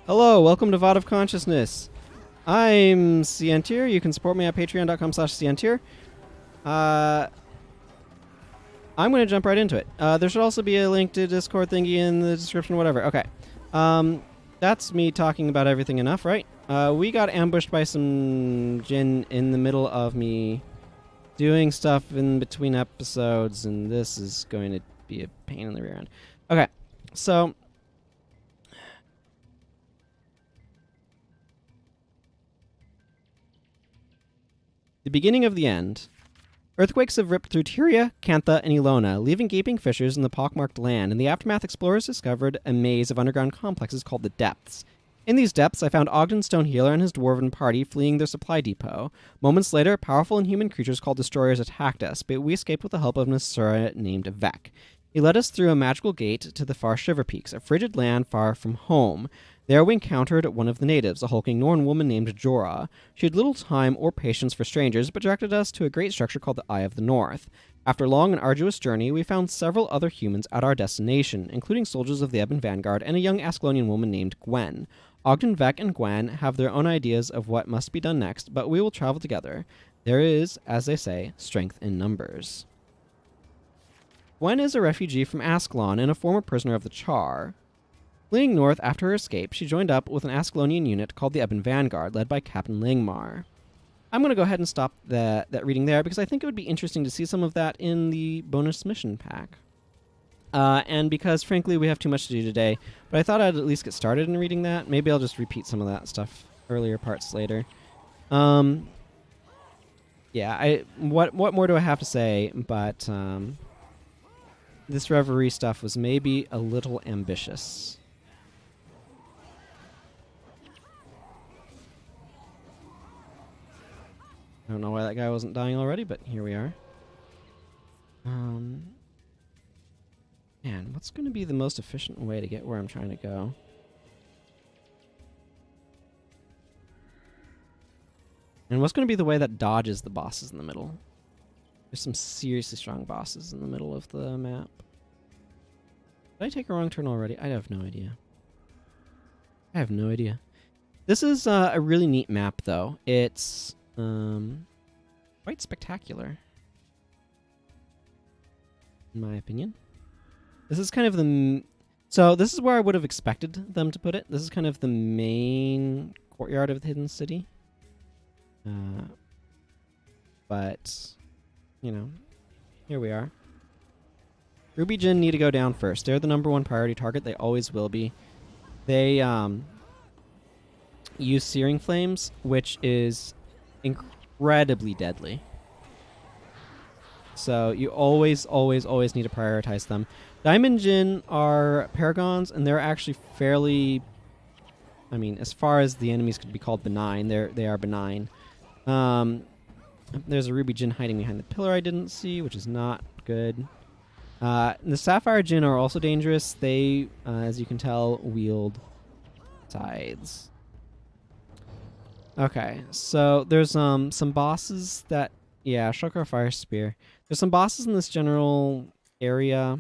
Hello, welcome to VOD of Consciousness. I'm Sientir. You can support me at patreon.com/Sientir. I'm going to jump right into it. There should also be a link to Discord thingy in the description, whatever. Okay. That's me talking about everything enough, right? We got ambushed by some Jinn in the middle of me doing stuff in between episodes, and this is going to be a pain in the rear end. Okay, so the beginning of the end. Earthquakes have ripped through Tyria, Cantha, and Elona, leaving gaping fissures in the pockmarked land. In the aftermath, explorers discovered a maze of underground complexes called the Depths. In these depths, I found Ogden Stonehealer and his dwarven party fleeing their supply depot. Moments later, powerful inhuman creatures called Destroyers attacked us, but we escaped with the help of an Asura named Vek. He led us through a magical gate to the far Shiver Peaks, a frigid land far from home. There we encountered one of the natives, a hulking Norn woman named Jorah. She had little time or patience for strangers, but directed us to a great structure called the Eye of the North. After a long and arduous journey, we found several other humans at our destination, including soldiers of the Ebon Vanguard and a young Ascalonian woman named Gwen. Ogden, Vek, and Gwen have their own ideas of what must be done next, but we will travel together. There is, as they say, strength in numbers. Gwen is a refugee from Ascalon and a former prisoner of the Char. Fleeing north after her escape, she joined up with an Ascalonian unit called the Ebon Vanguard, led by Captain Langmar. I'm going to go ahead and stop that reading there because I think it would be interesting to see some of that in the bonus mission pack. And because, frankly, we have too much to do today, but I thought I'd at least get started in reading that. Maybe I'll just repeat some of that stuff, earlier parts later. Yeah, what more do I have to say? But this Reverie stuff was maybe a little ambitious. I don't know why that guy wasn't dying already, but here we are. Man, what's going to be the most efficient way to get where I'm trying to go? And what's going to be the way that dodges the bosses in the middle? There's some seriously strong bosses in the middle of the map. Did I take a wrong turn already? I have no idea. I have no idea. This is a really neat map, though. It's quite spectacular, in my opinion. This is kind of the... So this is where I would have expected them to put it. This is kind of the main courtyard of the Hidden City. But, you know, here we are. Ruby Jinn need to go down first. They're the #1 priority target. They always will be. They use Searing Flames, which is incredibly deadly. So you always need to prioritize them. Diamond Jinn are paragons, and they're actually fairly... I mean, as far as the enemies could be called benign, they are benign. There's a Ruby Jinn hiding behind the pillar I didn't see, which is not good. The Sapphire Jinn are also dangerous. They, as you can tell, wield scythes. Okay, so there's some bosses that... Yeah, Shulker Fire Spear. There's some bosses in this general area.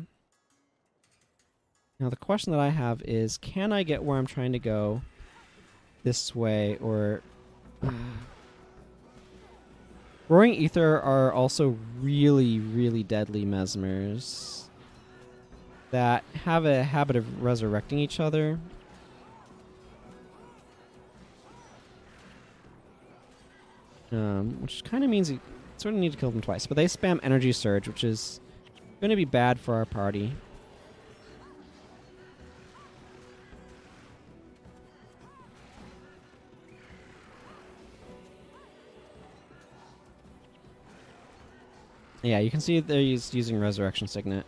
Now, the question that I have is, can I get where I'm trying to go this way, or... Roaring Ether are also really deadly mesmers that have a habit of resurrecting each other. Which kind of means you sort of need to kill them twice. But they spam Energy Surge, which is going to be bad for our party. Yeah, you can see they're using Resurrection Signet.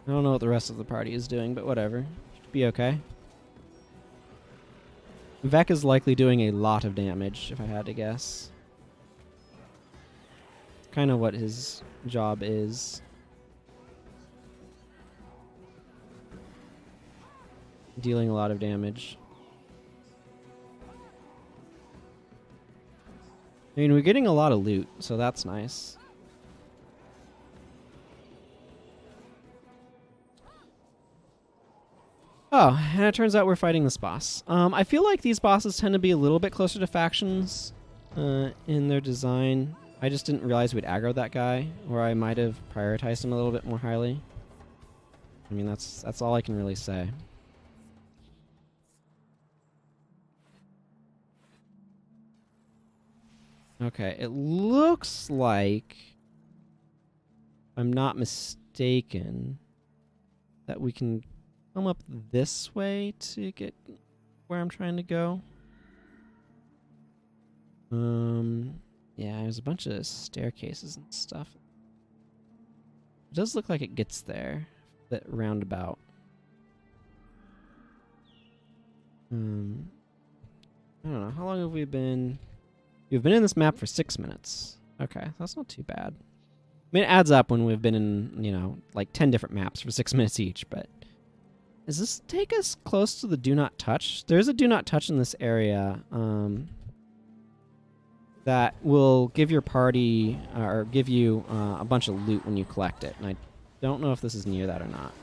I don't know what the rest of the party is doing, but whatever. Should be okay. Vek is likely doing a lot of damage, if I had to guess. Kind of what his job is. Dealing a lot of damage. I mean, we're getting a lot of loot, so that's nice. Oh, and it turns out we're fighting this boss. I feel like these bosses tend to be a little bit closer to factions in their design. I just didn't realize we'd aggro that guy, or I might have prioritized him a little bit more highly. I mean, that's all I can really say. Okay, it looks like, if I'm not mistaken, that we can come up this way to get where I'm trying to go. Yeah, there's a bunch of staircases and stuff. It does look like it gets there, that roundabout. I don't know, how long have we been? We've been in this map for 6 minutes. Okay, that's not too bad. I mean, it adds up when we've been in, you know, like 10 different maps for 6 minutes each, but... Does this take us close to the do not touch? There's a do not touch in this area that will give your party, or give you a bunch of loot when you collect it, and I don't know if this is near that or not.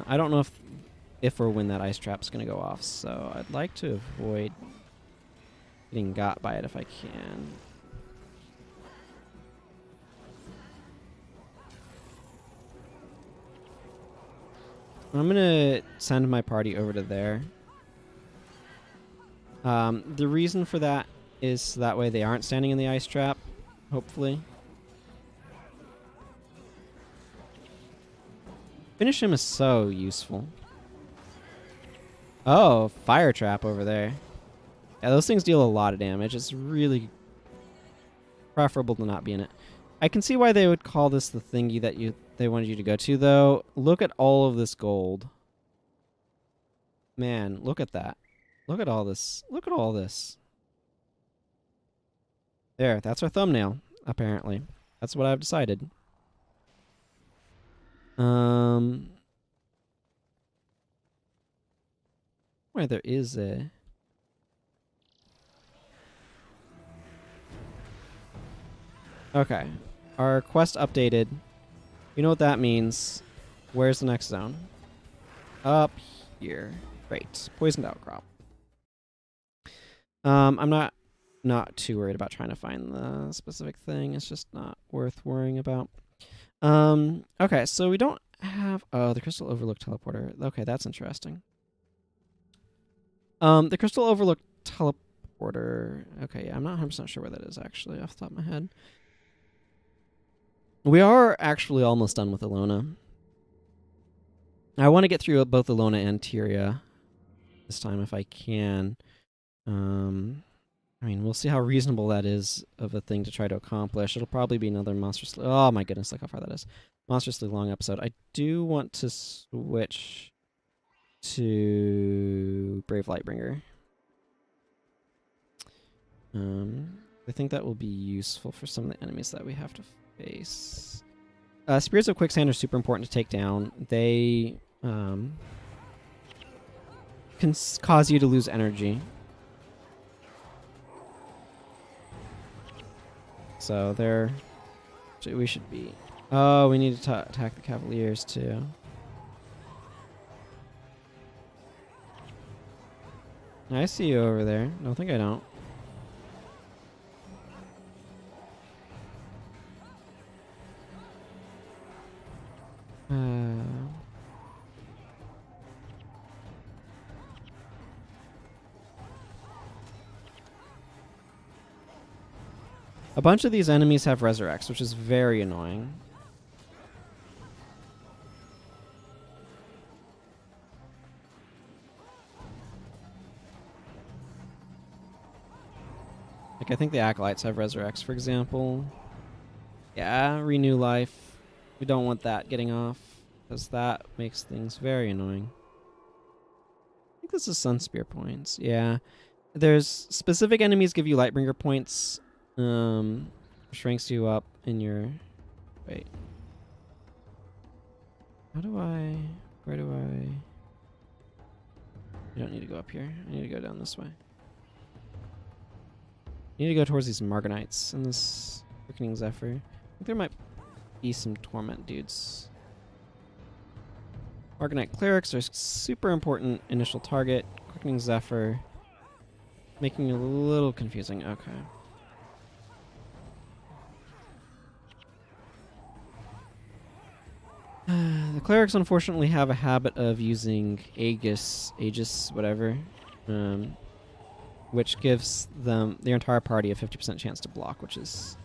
I don't know if or when that ice trap's going to go off, so I'd like to avoid getting got by it if I can. I'm going to send my party over to there. The reason for that is so that way they aren't standing in the ice trap, hopefully. Finish him is so useful. Oh, fire trap over there. Yeah, those things deal a lot of damage. It's really preferable to not be in it. I can see why they would call this the thingy that they wanted you to go to, though. Look at all of this gold. Man, look at that. Look at all this. Look at all this. There, that's our thumbnail, apparently. That's what I've decided. Where there is a... Okay. Our quest updated. You know what that means. Where's the next zone? Up here. Great. Poisoned outcrop. I'm not too worried about trying to find the specific thing. It's just not worth worrying about. Okay, so we don't have... Oh, the Crystal Overlook teleporter. Okay, that's interesting. The Crystal Overlook teleporter... Okay, yeah, I'm not 100% sure where that is, actually, off the top of my head. We are actually almost done with Elona. I want to get through both Elona and Tyria this time if I can. I mean, we'll see how reasonable that is of a thing to try to accomplish. It'll probably be another monstrously... Oh my goodness, look how far that is. Monstrously long episode. I do want to switch to Brave Lightbringer. I think that will be useful for some of the enemies that we have to face. Spears of Quicksand are super important to take down. They can cause you to lose energy. So they're... We should be... Oh, we need to attack the Cavaliers too. I see you over there. Don't think I don't. A bunch of these enemies have resurrects, which is very annoying. Like, I think the Acolytes have resurrects, for example. Yeah, renew life. We don't want that getting off, because that makes things very annoying. I think this is Sunspear points. Yeah. There's specific enemies give you Lightbringer points. Shrinks you up in your... Wait. How do I... Where do I... You don't need to go up here. I need to go down this way. I need to go towards these Margonites and this Quickening Zephyr. I think there might be some Torment dudes. Margonite Clerics are super important initial target. Quickening Zephyr. Making it a little confusing. Okay. The clerics unfortunately have a habit of using Aegis, whatever, which gives them their entire party a 50% chance to block, which is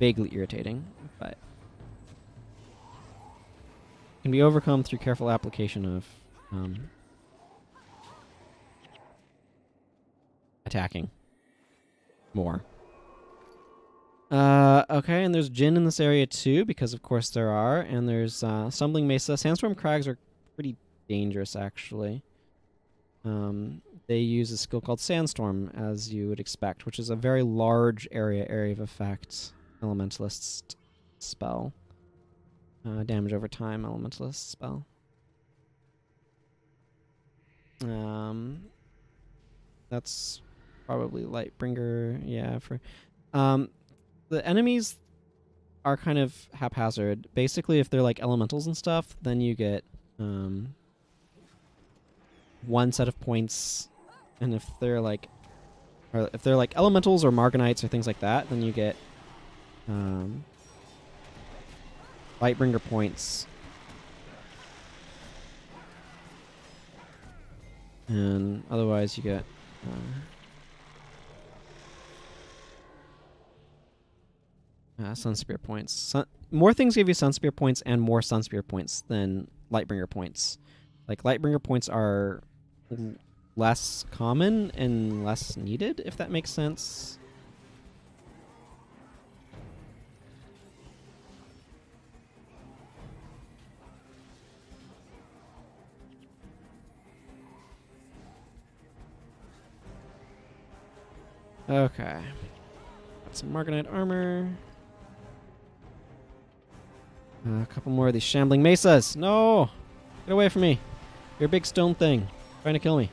vaguely irritating, but can be overcome through careful application of attacking more. Okay, and there's Jinn in this area too, because of course there are, and there's Stumbling Mesa. Sandstorm Crags are pretty dangerous, actually. They use a skill called Sandstorm, as you would expect, which is a very large area of effect elementalist spell. Damage over time elementalist spell. That's probably Lightbringer, yeah, for... the enemies are kind of haphazard. Basically, if they're like elementals and stuff, then you get one set of points, and if they're like elementals or Margonites or things like that, then you get Lightbringer points. And otherwise you get Sunspear points. More things give you Sunspear points and more Sunspear points than Lightbringer points. Like, Lightbringer points are less common and less needed, if that makes sense. Okay. Got some Margonite armor. A couple more of these shambling mesas. No! Get away from me. You're a big stone thing. Trying to kill me.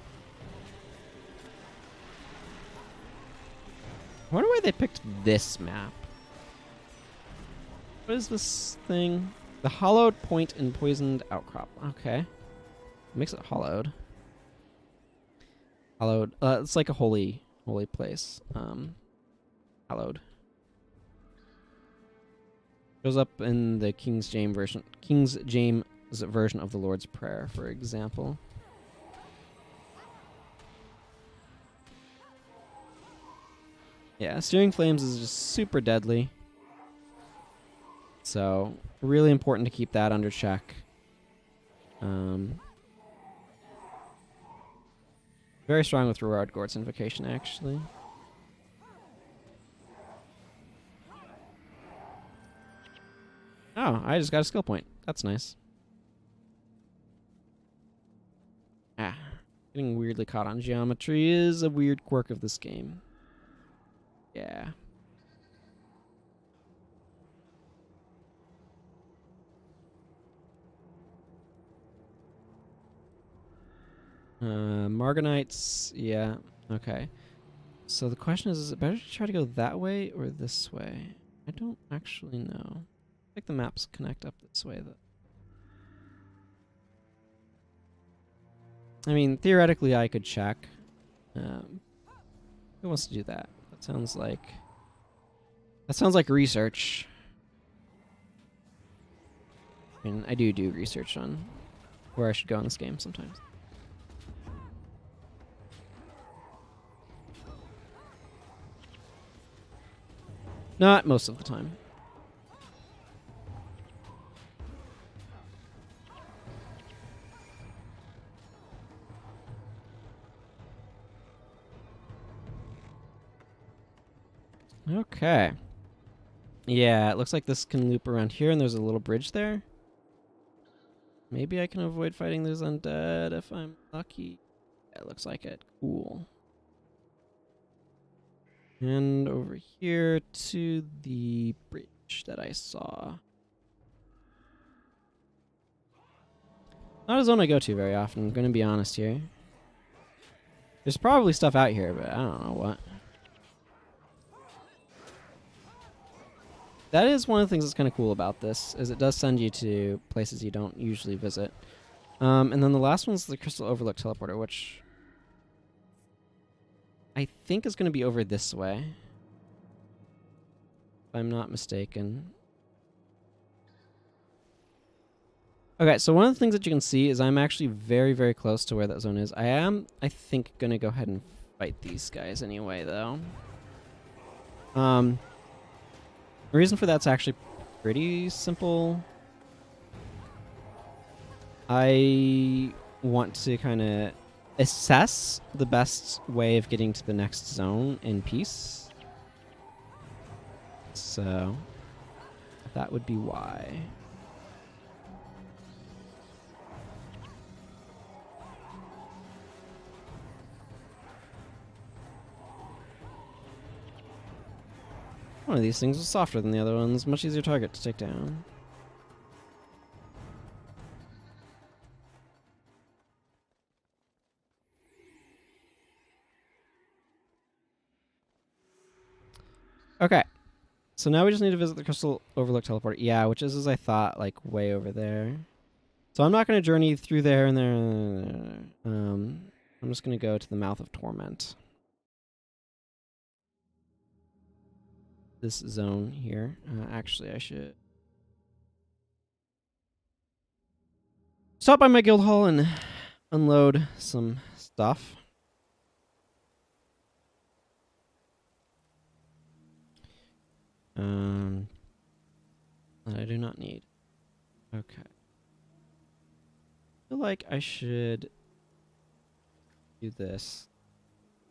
I wonder why they picked this map. What is this thing? The hollowed point and poisoned outcrop. Okay. Makes it hollowed. Hallowed. It's like a holy place. Hallowed. Shows up in the King James version of the Lord's Prayer, for example. Yeah, Steering Flames is just super deadly. So, really important to keep that under check. Very strong with Reward Gort's Invocation, actually. Oh, I just got a skill point. That's nice. Ah, getting weirdly caught on geometry is a weird quirk of this game. Yeah. Margonites, yeah, okay. So the question is it better to try to go that way or this way? I don't actually know. I think the maps connect up this way, though. I mean, theoretically, I could check. Who wants to do that? That sounds like research. I mean, I do research on where I should go in this game sometimes. Not most of the time. Okay. Yeah, it looks like this can loop around here, and there's a little bridge there. Maybe I can avoid fighting those undead if I'm lucky. Yeah, it looks like it. Cool. And over here to the bridge that I saw. Not a zone I go to very often, I'm going to be honest here. There's probably stuff out here, but I don't know what. That is one of the things that's kind of cool about this, is it does send you to places you don't usually visit. And then the last one's the Crystal Overlook teleporter, which I think is going to be over this way, if I'm not mistaken. Okay, so one of the things that you can see is I'm actually very, very close to where that zone is. I am, I think, going to go ahead and fight these guys anyway, though. The reason for that's actually pretty simple. I want to kind of assess the best way of getting to the next zone in peace. So that would be why. One of these things is softer than the other ones, much easier target to take down. Okay, so now we just need to visit the Crystal Overlook teleporter. Yeah, which is, as I thought, like way over there. So I'm not going to journey through there and there. I'm just going to go to the Mouth of Torment. This zone here. Actually, I should stop by my guild hall and unload some stuff. That I do not need. Okay. I feel like I should do this.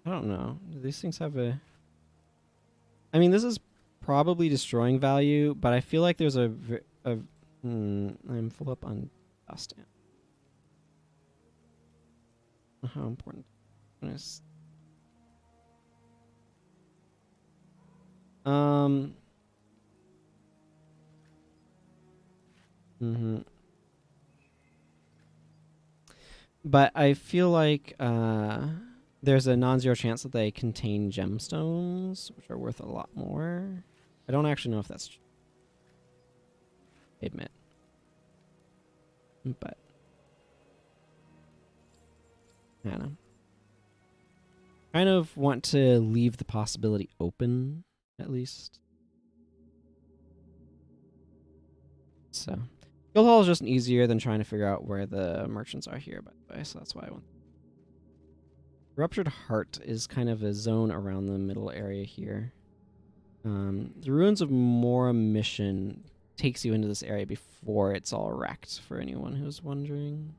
I don't know. Do these things have a... I mean, this is probably destroying value, but I feel like there's I'm full up on dust. How important is... But I feel like there's a non-zero chance that they contain gemstones, which are worth a lot more. I don't actually know if that's true. I admit. But I don't know. Kind of want to leave the possibility open, at least. So, guild hall is just easier than trying to figure out where the merchants are here, by the way, so that's why I want. Ruptured Heart is kind of a zone around the middle area here. The Ruins of Mora mission takes you into this area before it's all wrecked, for anyone who's wondering.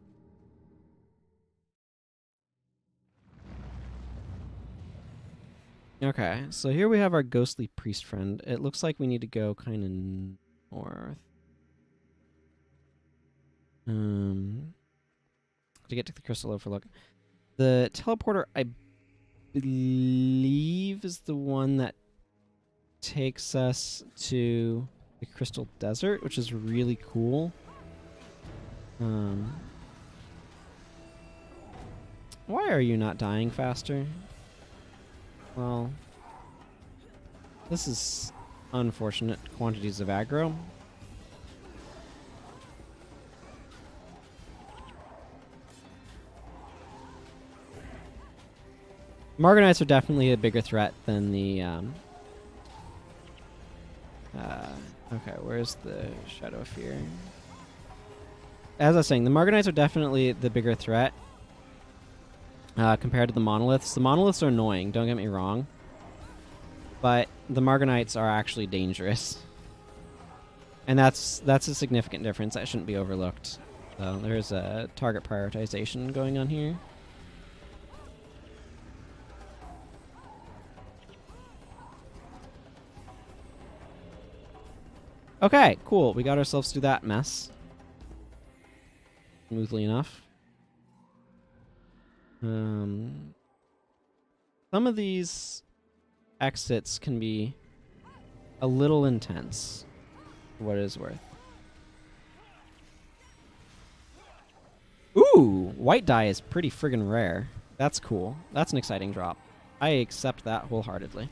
Okay, so here we have our ghostly priest friend. It looks like we need to go kind of north. To get to the Crystal Overlook. The teleporter, I believe, is the one that takes us to the Crystal Desert, which is really cool. Why are you not dying faster? Well, this is unfortunate quantities of aggro. Morganites are definitely a bigger threat than the, okay, where's the Shadow of Fear? As I was saying, the Morganites are definitely the bigger threat, compared to the Monoliths. The Monoliths are annoying, don't get me wrong, but the Morganites are actually dangerous. And that's a significant difference that shouldn't be overlooked. So there's a target prioritization going on here. Okay, cool. We got ourselves through that mess. Smoothly enough. Some of these exits can be a little intense, for what it is worth. Ooh! White dye is pretty friggin' rare. That's cool. That's an exciting drop. I accept that wholeheartedly.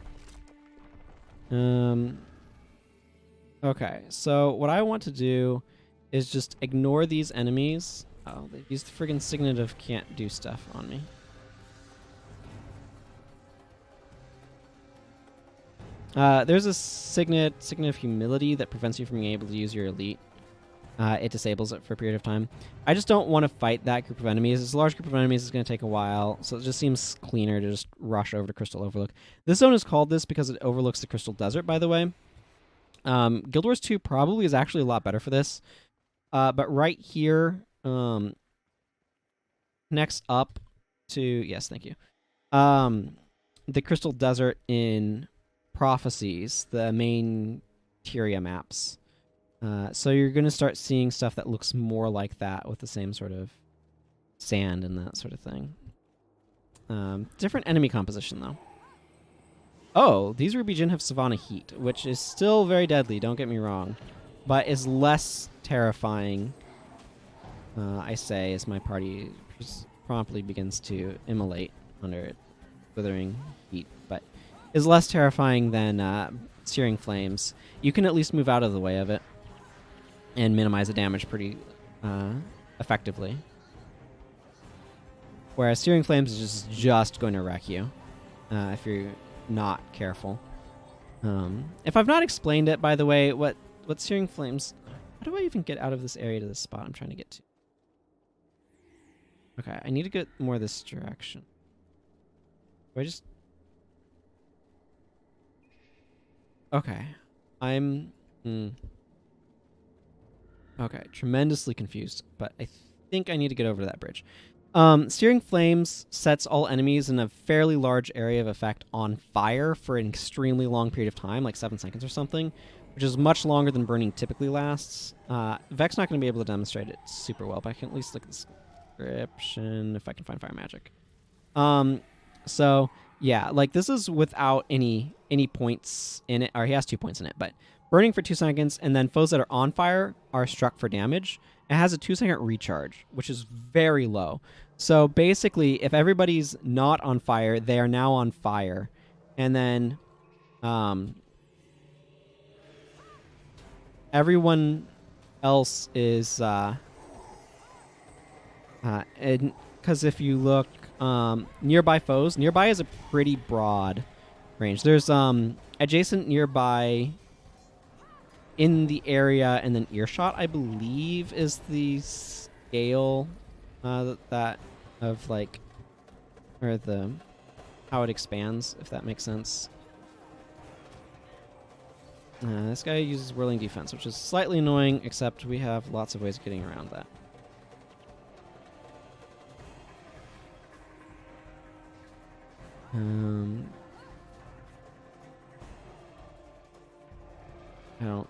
Okay, so what I want to do is just ignore these enemies. Oh, they used the friggin' signet of can't do stuff on me. There's a signet of humility that prevents you from being able to use your elite. It disables it for a period of time. I just don't want to fight that group of enemies. It's a large group of enemies. It's going to take a while, so it just seems cleaner to just rush over to Crystal Overlook. This zone is called this because it overlooks the Crystal Desert, by the way. Guild Wars 2 probably is actually a lot better for this. But right here, next up to... Yes, thank you. The Crystal Desert in Prophecies, the main Tyria maps. So you're going to start seeing stuff that looks more like that with the same sort of sand and that sort of thing. Different enemy composition, though. Oh, these Ruby Djinn have Savannah Heat, which is still very deadly, don't get me wrong, but is less terrifying, I say, as my party promptly begins to immolate under it, withering heat, but is less terrifying than Searing Flames. You can at least move out of the way of it and minimize the damage pretty effectively. Whereas Searing Flames is just going to wreck you if you're not careful. If I've not explained it, by the way, what Searing Flames... How do I even get out of this area to this spot I'm trying to get to? Okay, I need to get more this direction. Do I just... Okay. I'm... Okay, tremendously confused, but I think I need to get over to that bridge. Searing Flames sets all enemies in a fairly large area of effect on fire for an extremely long period of time, like 7 seconds or something, which is much longer than burning typically lasts. Vec's not going to be able to demonstrate it super well, but I can at least look at the description if I can find fire magic. So, yeah, like this is without any points in it, or he has 2 points in it, but burning for 2 seconds, and then foes that are on fire are struck for damage. It has a 2-second recharge, which is very low. So basically, if everybody's not on fire, they are now on fire. And then everyone else is... because if you look nearby foes, nearby is a pretty broad range. There's adjacent, nearby, in the area, and then earshot, I believe, is the scale that of like, or the how it expands, if that makes sense. This guy uses whirling defense, which is slightly annoying, except we have lots of ways of getting around that.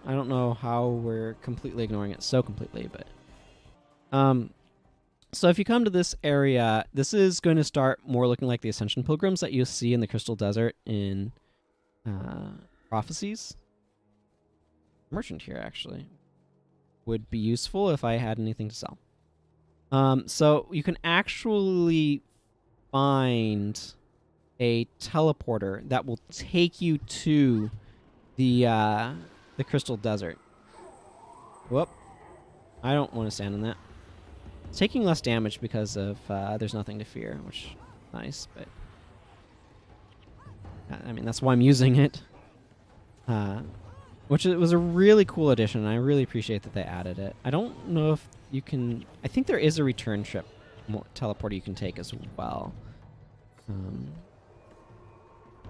I don't know how we're completely ignoring it so completely, but so if you come to this area, this is going to start more looking like the Ascension Pilgrims that you see in the Crystal Desert in Prophecies. Merchant here actually would be useful if I had anything to sell. So you can actually find a teleporter that will take you to the Crystal Desert. Whoop. I don't want to stand in that. It's taking less damage because of there's nothing to fear, which is nice, but I mean, that's why I'm using it. Which was a really cool addition, and I really appreciate that they added it. I don't know if you can... I think there is a return trip teleporter you can take as well.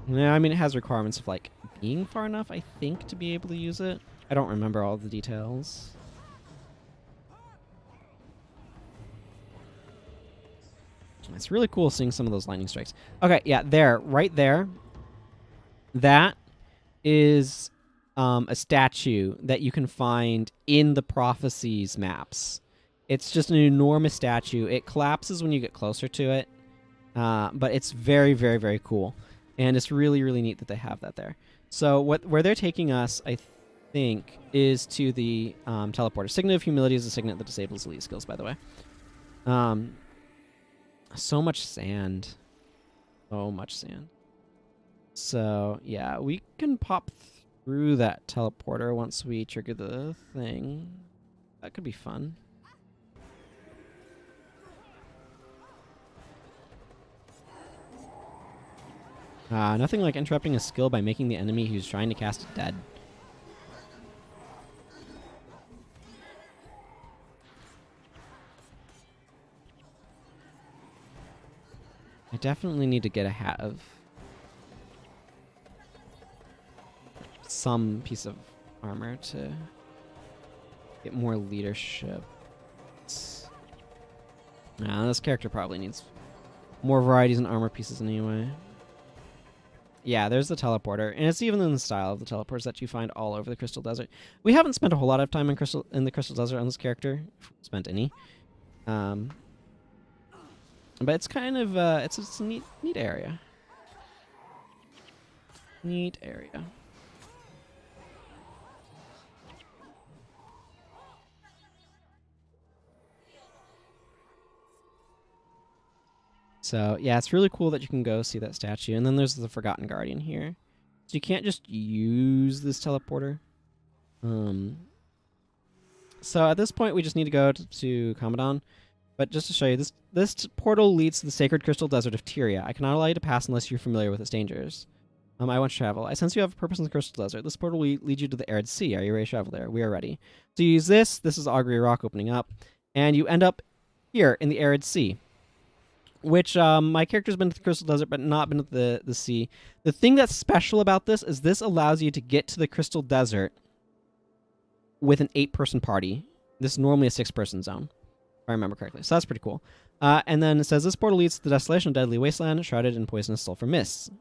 Yeah, I mean, it has requirements of, like, being far enough, I think, to be able to use it. I don't remember all the details. It's really cool seeing some of those lightning strikes. Okay, yeah, there, right there. That is a statue that you can find in the Prophecies maps. It's just an enormous statue. It collapses when you get closer to it, but it's very, very, very cool. And it's really, really neat that they have that there. So where they're taking us, I think, is to the teleporter. Signet of Humility is a signet that disables elite skills, by the way. So much sand. So much sand. So, yeah, we can pop through that teleporter once we trigger the thing. That could be fun. Nothing like interrupting a skill by making the enemy who's trying to cast it dead. I definitely need to get a hat of some piece of armor to get more leadership. Nah, this character probably needs more varieties in armor pieces anyway. Yeah, there's the teleporter, and it's even in the style of the teleporters that you find all over the Crystal Desert. We haven't spent a whole lot of time in the Crystal Desert on this character. If we spent any. But it's kind of it's a neat area. Neat area. So, yeah, it's really cool that you can go see that statue. And then there's the Forgotten Guardian here. So you can't just use this teleporter. So at this point, we just need to go to Commandant. But just to show you, this portal leads to the sacred crystal desert of Tyria. I cannot allow you to pass unless you're familiar with its dangers. I want to travel. I sense you have a purpose in the crystal desert. This portal will lead you to the arid sea. Are you ready to travel there? We are ready. So you use this. This is Augury Rock opening up. And you end up here in the arid sea. Which my character's been to the Crystal Desert, but not been to the sea. The thing that's special about this is this allows you to get to the Crystal Desert with an 8-person party. This is normally a 6-person zone, if I remember correctly. So that's pretty cool. And then it says, this portal leads to the desolation of deadly wasteland, shrouded in poisonous sulfur mists.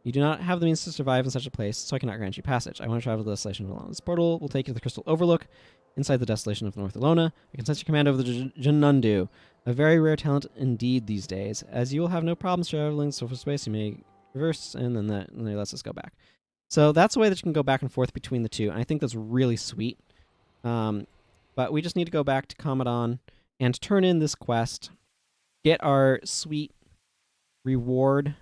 You do not have the means to survive in such a place, so I cannot grant you passage. I want to travel to the desolation alone. This portal will take you to the Crystal Overlook, inside the desolation of North Elona. I can sense your command over the Janundu. A very rare talent indeed these days. As you will have no problems traveling surface space, you may reverse, and then that lets us go back. So that's a way that you can go back and forth between the two, and I think that's really sweet. But we just need to go back to Commandant and turn in this quest, get our sweet reward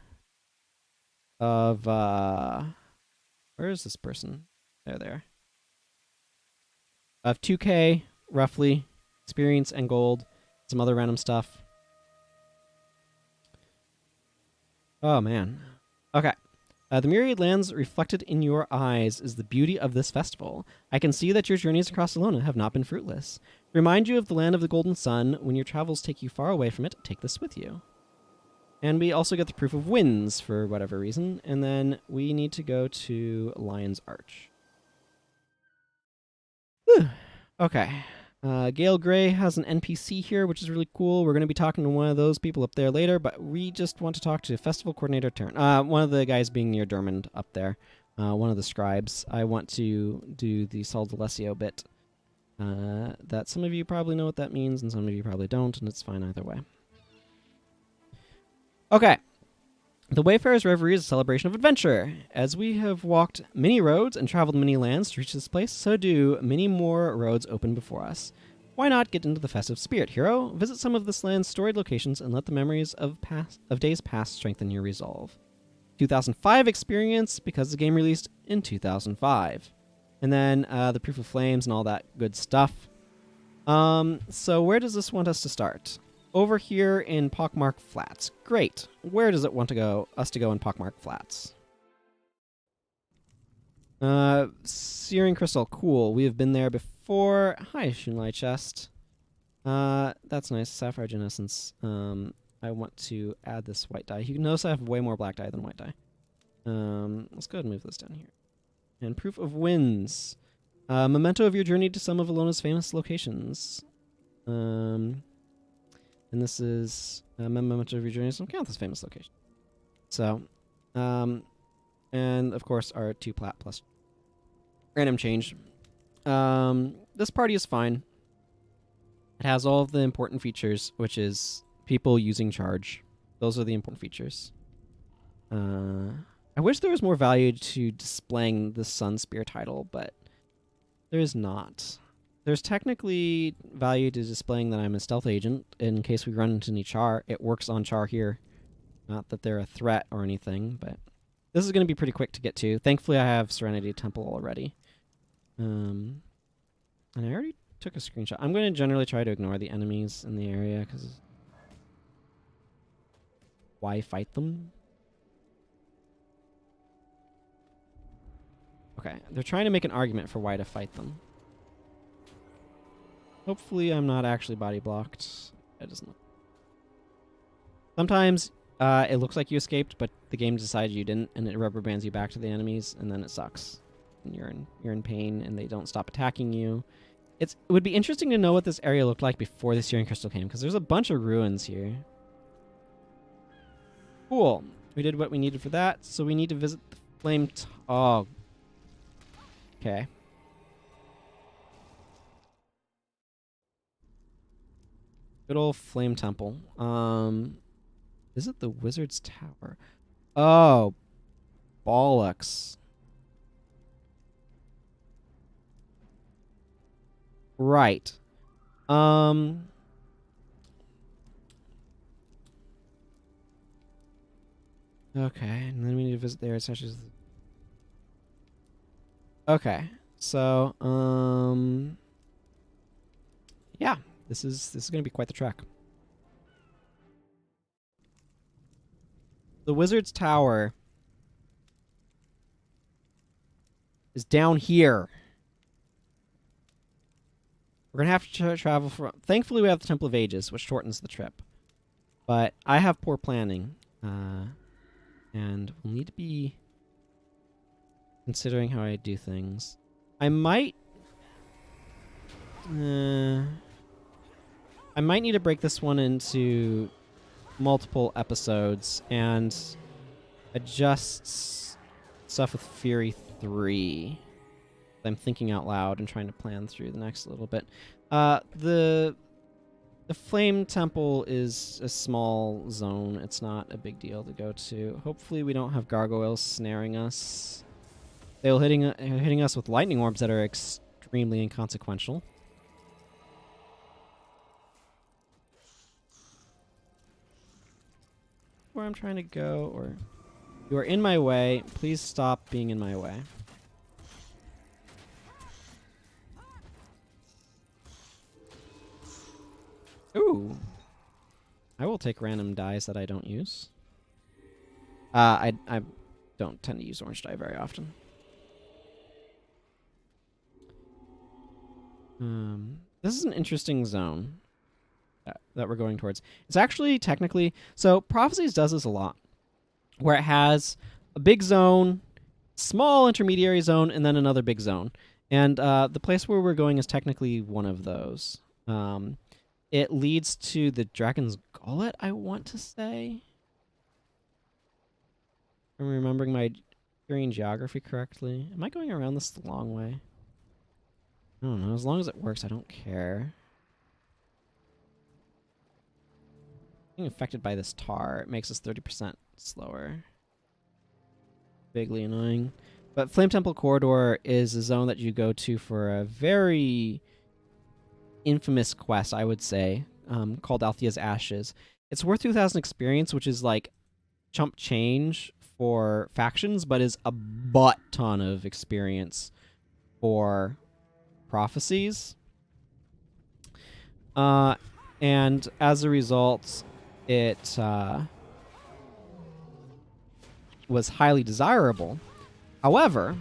of, where is this person? There. Of 2K, roughly, experience and gold. Some other random stuff. Oh, man. Okay. The myriad lands reflected in your eyes is the beauty of this festival. I can see that your journeys across Elona have not been fruitless. To remind you of the land of the golden sun, when your travels take you far away from it, take this with you. And we also get the proof of winds for whatever reason. And then we need to go to Lion's Arch. Whew. Okay. Gale Gray has an NPC here, which is really cool. We're going to be talking to one of those people up there later, but we just want to talk to Festival Coordinator Turn. One of the guys being near Dermond up there. One of the scribes. I want to do the Sol D'Alessio bit. That some of you probably know what that means, and some of you probably don't, and it's fine either way. Okay. The Wayfarer's Reverie is a celebration of adventure. As we have walked many roads and traveled many lands to reach this place, so do many more roads open before us. Why not get into the festive spirit, hero? Visit some of this land's storied locations and let the memories of days past strengthen your resolve. 2005 experience, because the game released in 2005. And then the Proof of Flames and all that good stuff. So where does this want us to start? Over here in Pockmark Flats. Great. Where does it want us to go in Pockmark Flats? Searing Crystal. Cool. We have been there before. Hi, Shunlai Chest. That's nice. Sapphire Genescence. I want to add this white dye. You can notice I have way more black dye than white dye. Let's go ahead and move this down here. And Proof of Winds. Memento of your journey to some of Elona's famous locations. And this is memento of your journey to some Cantha's famous location. So, and of course our 2 plat plus random change. This party is fine. It has all of the important features, which is people using charge. Those are the important features. I wish there was more value to displaying the Sun Spear title, but there is not. There's technically value to displaying that I'm a stealth agent in case we run into any char. It works on char here. Not that they're a threat or anything, but this is going to be pretty quick to get to. Thankfully, I have Serenity Temple already. And I already took a screenshot. I'm going to generally try to ignore the enemies in the area, because why fight them? Okay, they're trying to make an argument for why to fight them. Hopefully I'm not actually body blocked. It doesn't. Sometimes it looks like you escaped, but the game decided you didn't, and it rubber bands you back to the enemies, and then it sucks. And you're in pain, and they don't stop attacking you. It would be interesting to know what this area looked like before the Searing Crystal came, because there's a bunch of ruins here. Cool. We did what we needed for that, so we need to visit the Flame... Oh. Okay. Good old Flame Temple. Is it the Wizard's Tower? Oh. Bollocks. Right. Okay, and then we need to visit there. Okay, so yeah, this is gonna be quite the trek. The Wizard's Tower is down here. We're gonna have to travel from. Thankfully, we have the Temple of Ages, which shortens the trip. But I have poor planning, and we'll need to be considering how I do things. I might need to break this one into multiple episodes and adjust stuff with Fury 3. I'm thinking out loud and trying to plan through the next little bit. The Flame Temple is a small zone. It's not a big deal to go to. Hopefully we don't have gargoyles snaring us. They're hitting us with lightning orbs that are extremely inconsequential. Where I'm trying to go, or you are in my way. Please stop being in my way. Ooh. I will take random dyes that I don't use. I don't tend to use orange dye very often. This is an interesting zone that we're going towards. It's actually technically... So, Prophecies does this a lot, where it has a big zone, small intermediary zone, and then another big zone. And the place where we're going is technically one of those. It leads to the Dragon's Gullet, I want to say. If I'm remembering my Tyrian geography correctly. Am I going around this the long way? I don't know. As long as it works, I don't care. Being affected by this tar, it makes us 30% slower. Vaguely annoying. But Flame Temple Corridor is a zone that you go to for a very infamous quest, I would say, called Althea's Ashes. It's worth 2,000 experience, which is like chump change for factions, but is a butt ton of experience for Prophecies. And as a result, it was highly desirable. However,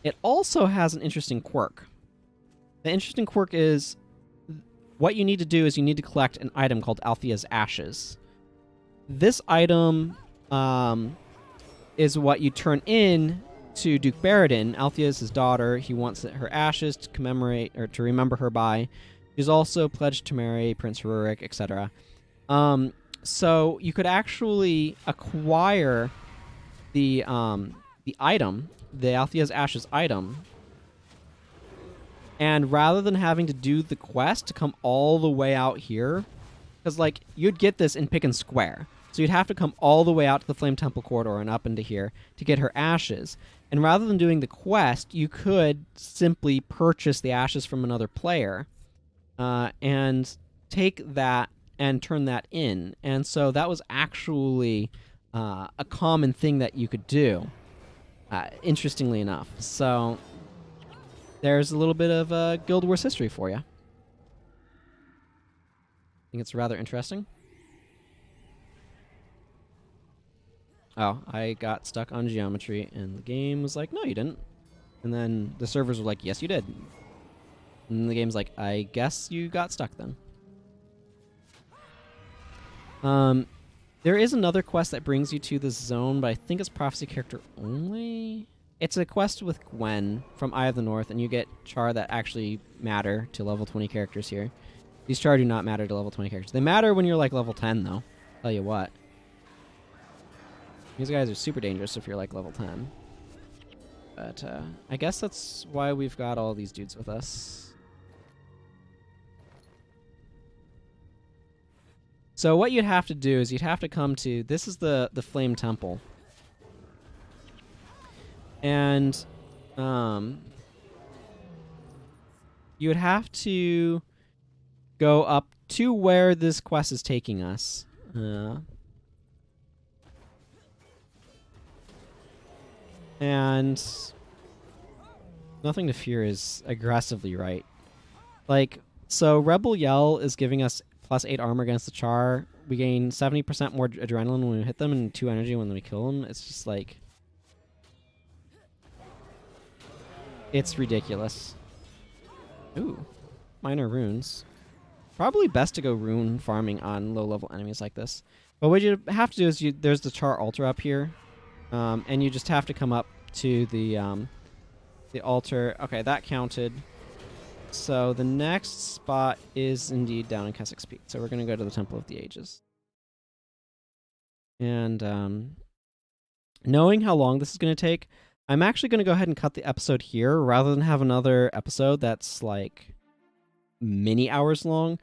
it also has an interesting quirk. The interesting quirk is what you need to do is you need to collect an item called Althea's Ashes. This item is what you turn in to Duke Baradin. Althea is his daughter. He wants her ashes to commemorate or to remember her by. He's also pledged to marry Prince Rurik, etc. So you could actually acquire the item, the Althea's Ashes item, and rather than having to do the quest to come all the way out here, because like you'd get this in Pick and Square, so you'd have to come all the way out to the Flame Temple Corridor and up into here to get her ashes. And rather than doing the quest, you could simply purchase the ashes from another player and take that and turn that in. And so that was actually a common thing that you could do, interestingly enough. So there's a little bit of Guild Wars history for you. I think it's rather interesting. Oh, I got stuck on geometry, and the game was like, no, you didn't. And then the servers were like, yes, you did. And the game's like, I guess you got stuck then. There is another quest that brings you to this zone, but I think it's prophecy character only. It's a quest with Gwen from Eye of the North, and you get char that actually matter to level 20 characters here. These char do not matter to level 20 characters. They matter when you're like level 10, though. Tell you what. These guys are super dangerous if you're like level 10. But I guess that's why we've got all these dudes with us. So what you'd have to do is you'd have to come to... This is the Flame Temple. And you would have to go up to where this quest is taking us. And Nothing to Fear is aggressively right. Like, so Rebel Yell is giving us +8 armor against the char. We gain 70% more adrenaline when we hit them and 2 energy when we kill them. It's just like... It's ridiculous. Ooh. Minor runes. Probably best to go rune farming on low-level enemies like this. But what you have to do is there's the char altar up here. And you just have to come up to the altar. Okay, that counted. So the next spot is indeed down in Keswick's Peak. So we're going to go to the Temple of the Ages. And knowing how long this is going to take, I'm actually going to go ahead and cut the episode here rather than have another episode that's like many hours long.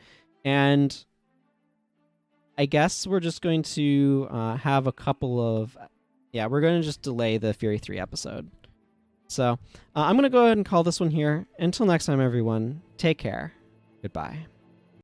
And I guess we're just going to have a couple of... Yeah, we're going to just delay the Fury 3 episode. So I'm going to go ahead and call this one here. Until next time, everyone, take care. Goodbye.